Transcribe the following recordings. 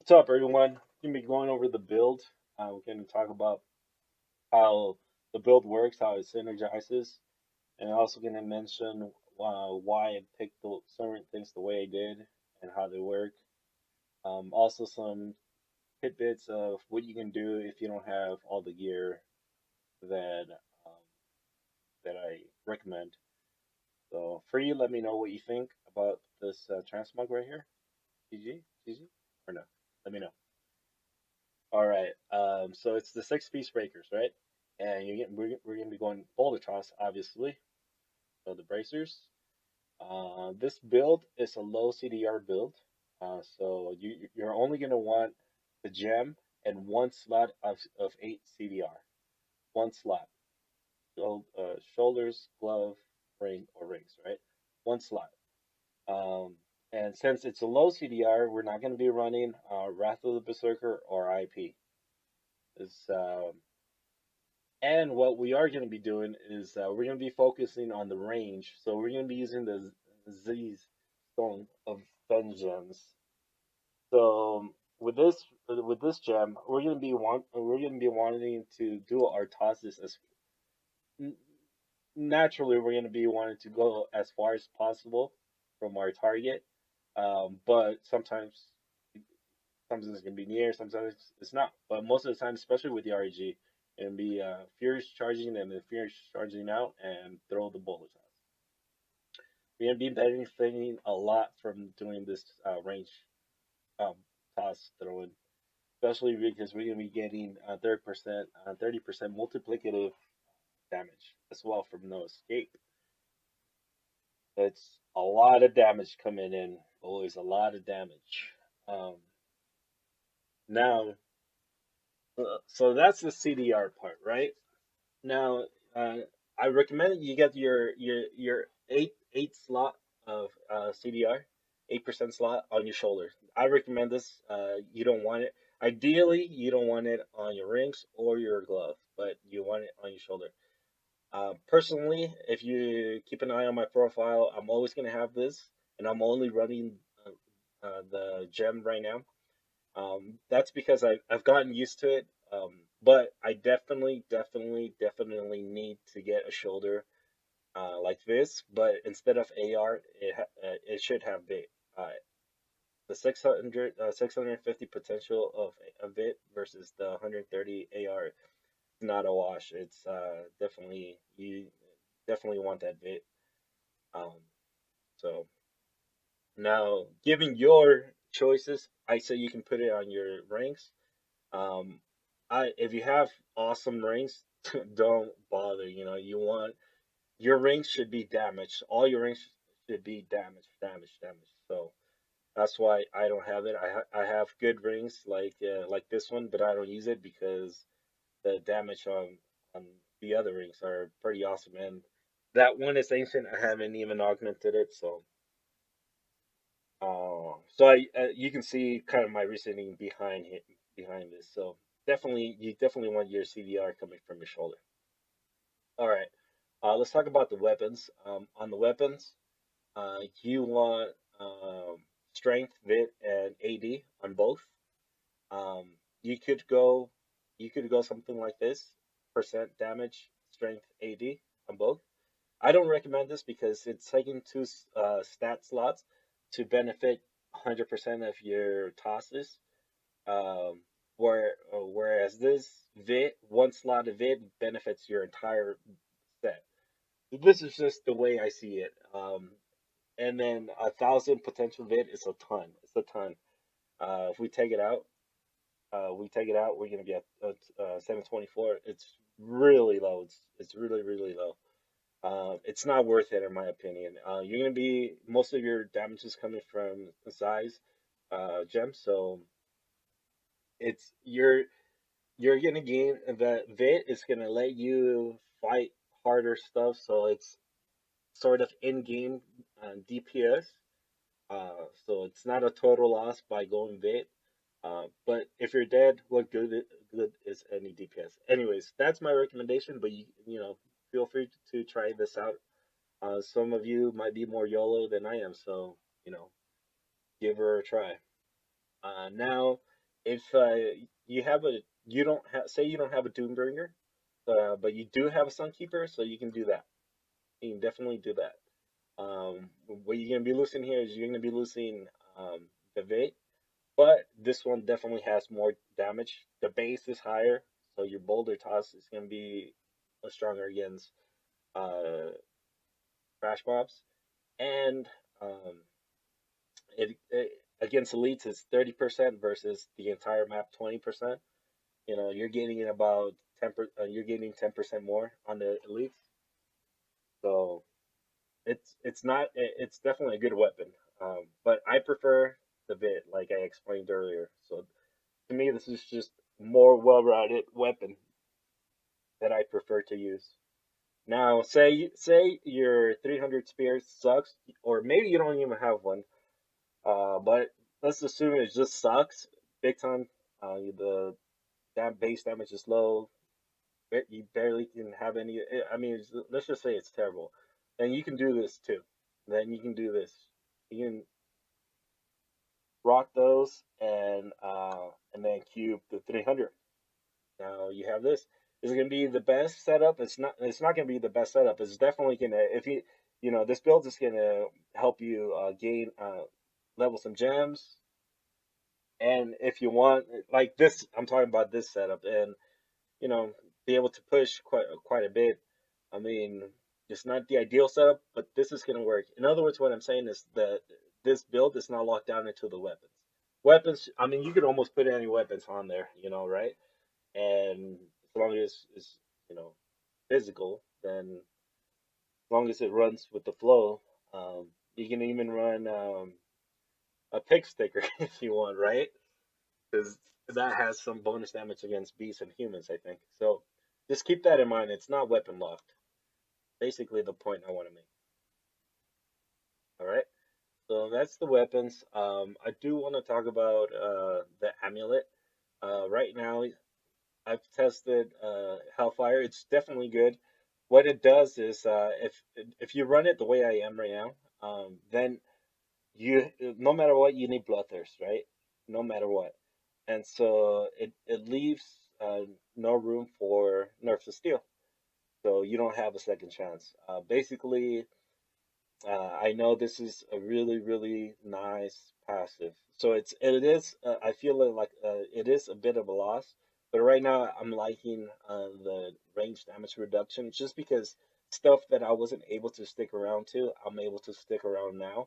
What's up, everyone? Gonna be going over the build. We're gonna talk about how the build works, how it synergizes, and also gonna mention why I picked certain things the way I did and how they work. Also, some tidbits of what you can do if you don't have all the gear that um, that I recommend. So, for you, let me know what you think about this transmog right here. GG, GG, or no? Let me know. All right. So it's the six-piece breakers, right? And we're gonna be going boulder toss, obviously. So the bracers. This build is a low CDR build. So you're only gonna want the gem and one slot of 8 CDR. One slot. So, shoulders, glove, ring, or rings, right? One slot. Um, and since it's a low CDR, we're not gonna be running Wrath of the Berserker or IP. Is And what we are going to be doing is we're going to be focusing on the range. So we're going to be using the Z's Stone of Vengeance. So with this gem, we're going to be wanting to do our tosses as naturally we're going to be wanting to go as far as possible from our target. But sometimes it's gonna be near, sometimes it's not. But most of the time, especially with the REG, it'll be Furious charging and then Furious charging out and throw the bullets out. We're gonna be benefiting a lot from doing this range um, toss throwing, especially because we're gonna be getting 30% multiplicative damage as well from no escape. It's a lot of damage coming in, always a lot of damage. Um, so that's the CDR part, right? Now, I recommend you get your eight slot of CDR, 8% slot on your shoulder. I recommend this. You don't want it. Ideally, you don't want it on your rings or your glove, but you want it on your shoulder. Personally, if you keep an eye on my profile, I'm always gonna have this, and I'm only running the gem right now. That's because I've gotten used to it. But I definitely need to get a shoulder like this. But instead of AR, it should have the 650 potential of it versus the 130 AR. It's not a wash. It's definitely you definitely want that bit. Um, so now, given your choices, I say you can put it on your ranks. Um, if you have awesome rings, don't bother. You want your rings should be damaged. All your rings should be damaged. So that's why I don't have it. I have good rings like this one, but I don't use it because the damage on the other rings are pretty awesome. And that one is ancient. I haven't even augmented it, you can see kind of my reasoning behind this. So you definitely want your CDR coming from your shoulder. All right, let's talk about the weapons. On the weapons, you want strength, vit, and AD on both. Um, you could go, you could go something like this: percent damage, strength, AD on both. I don't recommend this because it's taking two stat slots to benefit 100% of your tosses. Um, whereas this VIT, one slot of VIT benefits your entire set. This is just the way I see it. And then 1,000 potential VIT is a ton. It's a ton. If we take it out, we're gonna be at 724. It's really low. It's really low. It's not worth it in my opinion. You're gonna be most of your damage is coming from the size gems, so it's you're gonna gain the Vit is gonna let you fight harder stuff, so it's sort of in-game DPS. So it's not a total loss by going Vit. But if you're dead, good is any DPS? Anyways, that's my recommendation. But feel free to try this out. Some of you might be more YOLO than I am, so give her a try. Now, if you have a you don't have say you don't have a Doombringer, but you do have a Sunkeeper, so you can do that. You can definitely do that. What you're gonna be losing here is you're gonna be losing the Vate, but this one definitely has more damage. The base is higher, so your boulder toss is gonna be stronger against uh, crash mobs, and um, it against elites is 30% versus the entire map 20%. You know, you're getting it about 10%. You're getting 10% more on the elites, so it's not it's definitely a good weapon. But I prefer the bit like I explained earlier. So to me, this is just more well-rounded weapon that I prefer to use. Now, say your 300 spear sucks, or maybe you don't even have one. But let's assume it just sucks big time. The that base damage is low. You barely can have any. I mean, let's just say it's terrible. Then you can do this too. Then you can do this. You can rock those and then cube the 300. Now you have this. Is it gonna be the best setup? It's not. It's not gonna be the best setup. It's definitely gonna. If you know, this build is gonna help you gain level some gems. And if you want, like this, I'm talking about this setup, and you know, be able to push quite a bit. I mean, it's not the ideal setup, but this is gonna work. In other words, what I'm saying is that this build is not locked down into the weapons. Weapons, I mean, you could almost put any weapons on there, you know, right? And as long as it's, you know, physical, then as long as it runs with the flow, you can even run a pick sticker if you want, right? Because that has some bonus damage against beasts and humans, I think. So just keep that in mind. It's not weapon locked. Basically, the point I want to make. All right. So that's the weapons. I do want to talk about the amulet. Right now, I've tested Hellfire. It's definitely good. What it does is, if you run it the way I am right now, then you no matter what you need bloodthirst, right? No matter what, and so it leaves no room for nerfs of steel, so you don't have a second chance. Basically, I know this is a really nice passive. So it is I feel like it is a bit of a loss, but right now I'm liking the range damage reduction just because stuff that I wasn't able to stick around to, I'm able to stick around now.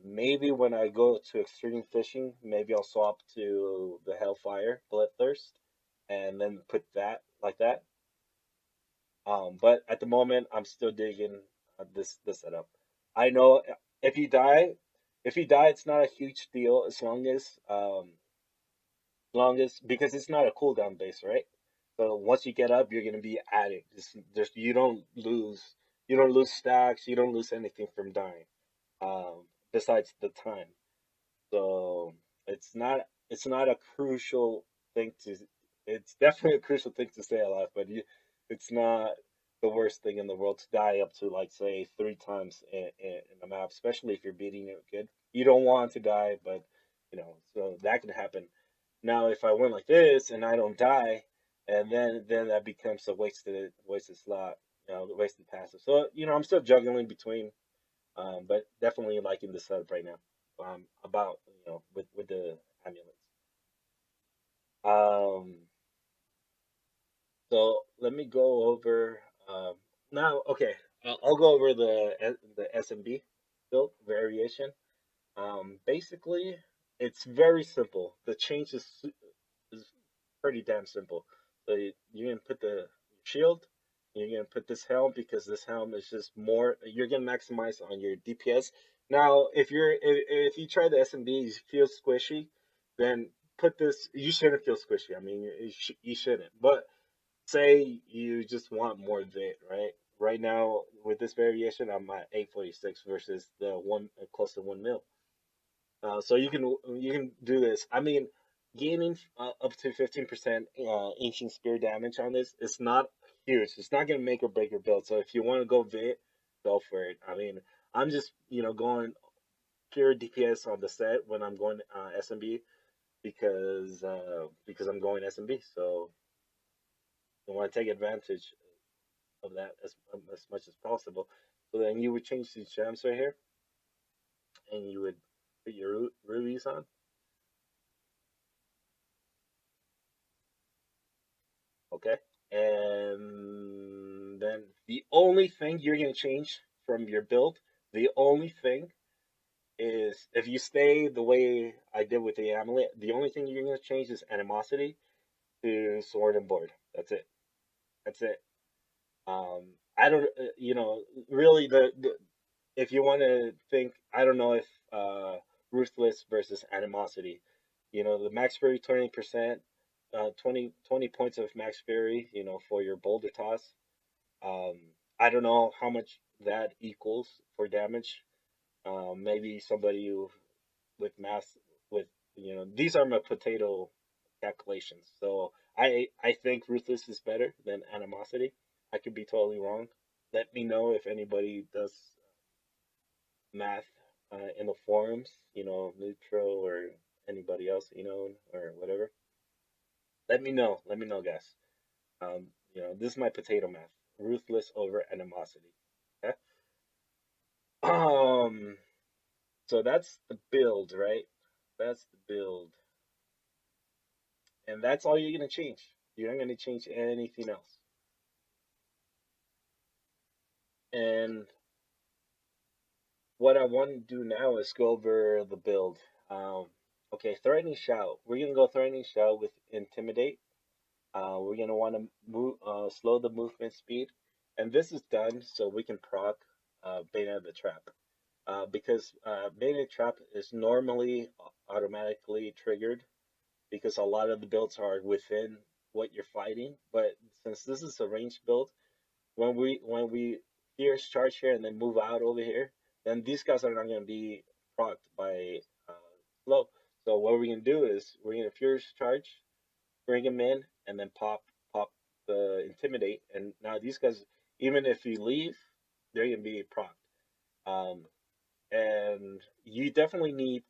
Maybe when I go to extreme fishing, maybe I'll swap to the Hellfire Bloodthirst and then put that like that. But at the moment, I'm still digging this setup. I know if you die, if you die, it's not a huge deal as long as because it's not a cooldown base, right? So once you get up, you're gonna be adding. Just you don't lose stacks, you don't lose anything from dying. Besides the time. So it's not a crucial thing to it's definitely a crucial thing to stay alive, but it's not the worst thing in the world to die up to like say 3 times in a map, especially if you're beating it good. You don't want to die, but you know, so that can happen. Now if I win like this and I don't die, and then that becomes a wasted slot, you know, the wasted passive. So, you know, I'm still juggling between but definitely liking the setup right now. About you know with the amulets. Um, so let me go over now. Okay, I'll go over the SnB build variation. Basically, it's very simple. The change is pretty damn simple. So you're gonna put the shield. You're gonna put this helm because this helm is just more. You're gonna maximize on your DPS. Now, if you try the SMB, you feel squishy, then put this. You shouldn't feel squishy. I mean, you shouldn't. But say you just want more vit, right? Right now with this variation, I'm at 846 versus the one close to 1 mil. So you can do this. I mean, gaining up to 15% ancient spear damage on this is not huge. It's not gonna make or break your build. So if you want to go vit, go for it. I mean, I'm just going pure DPS on the set when I'm going SMB because I'm going SnB. So I want to take advantage of that as much as possible. So then you would change these gems right here, and you would put your rubies on. Okay, and then the only thing you're gonna change from your build, the only thing is if you stay the way I did with the amulet, the only thing you're gonna change is animosity to sword and board. That's it. That's it. I don't, really if you want to think, I don't know if ruthless versus animosity, the max fury 20%, 20 points of max fury, for your boulder toss. Um, I don't know how much that equals for damage. Maybe somebody with math with these are my potato calculations. So I think ruthless is better than animosity. I could be totally wrong. Let me know if anybody does math in the forums, neutral or anybody else, or whatever. Let me know. Let me know, guys. This is my potato math. Ruthless over animosity. Okay. Um. So that's the build, right? That's the build. And that's all you're going to change. You're not going to change anything else. And what I want to do now is go over the build. Okay, threatening shout. We're going to go threatening shout with intimidate. We're going to want to move, slow the movement speed. And this is done so we can proc Beta the Trap. Because Beta Trap is normally automatically triggered because a lot of the builds are within what you're fighting. But since this is a ranged build, when we hear charge here and then move out over here, then these guys are not going to be procced by slow. So what we're going to do is we're going to furious charge, bring them in, and then pop the intimidate. And now these guys, even if you leave, they're going to be procced. Um, and you definitely need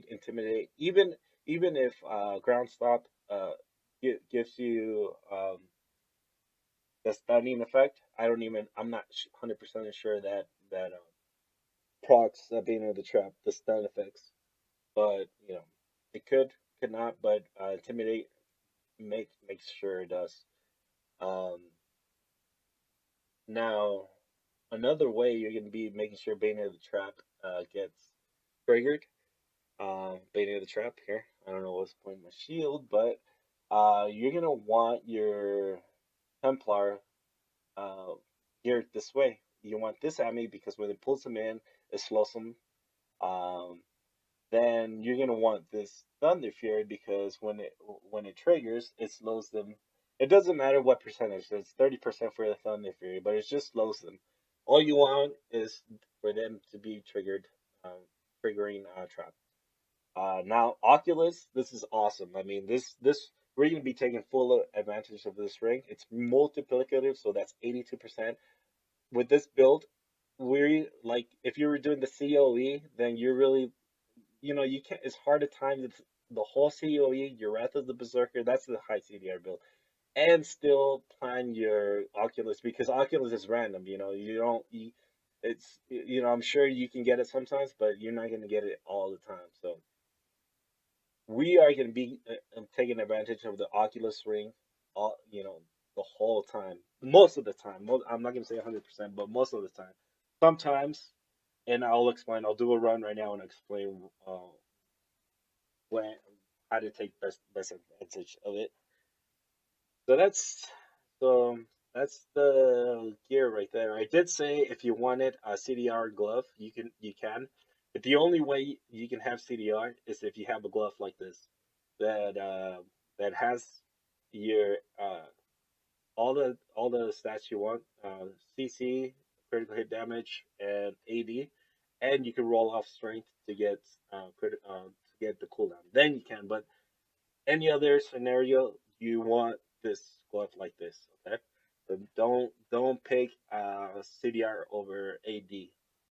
intimidate, even if ground stop gives you the stunning effect. I'm not 100% sure that procs being able to trap the stun effects, but it could not. But intimidate makes sure it does. Um, Now another way you're gonna be making sure Bane of the Trap gets triggered. Bane of the Trap here. I don't know what's the point of my shield, but you're gonna want your Templar uh, geared this way. You want this at me because when it pulls them in, it slows them. Um, then you're gonna want this Thunder Fury because when it triggers, it slows them. It doesn't matter what percentage. It's 30% for the Thunder Fury, but it just slows them. All you want is for them to be triggered, triggering trap. Now Oculus, this is awesome. I mean, this we're gonna be taking full advantage of this ring. It's multiplicative, so that's 82%. With this build, we like if you were doing the COE, then you're really you can't. It's hard to time the whole COE, your Wrath of the Berserker. That's the high CDR build, and still plan your Oculus because Oculus is random. You don't. I'm sure you can get it sometimes, but you're not gonna get it all the time. So we are gonna be taking advantage of the Oculus ring, all the whole time. Most of the time. I'm not gonna say 100%, but most of the time. Sometimes, and I'll explain. I'll do a run right now and explain when how to take best advantage of it. So so that's the gear right there. I did say if you wanted a CDR glove, you can, but the only way you can have CDR is if you have a glove like this that that has your all the stats you want, CC, critical hit damage, and AD, and you can roll off strength to get to get the cooldown. Then you can, but any other scenario, you want this glove like this, okay? So don't pick CDR over AD.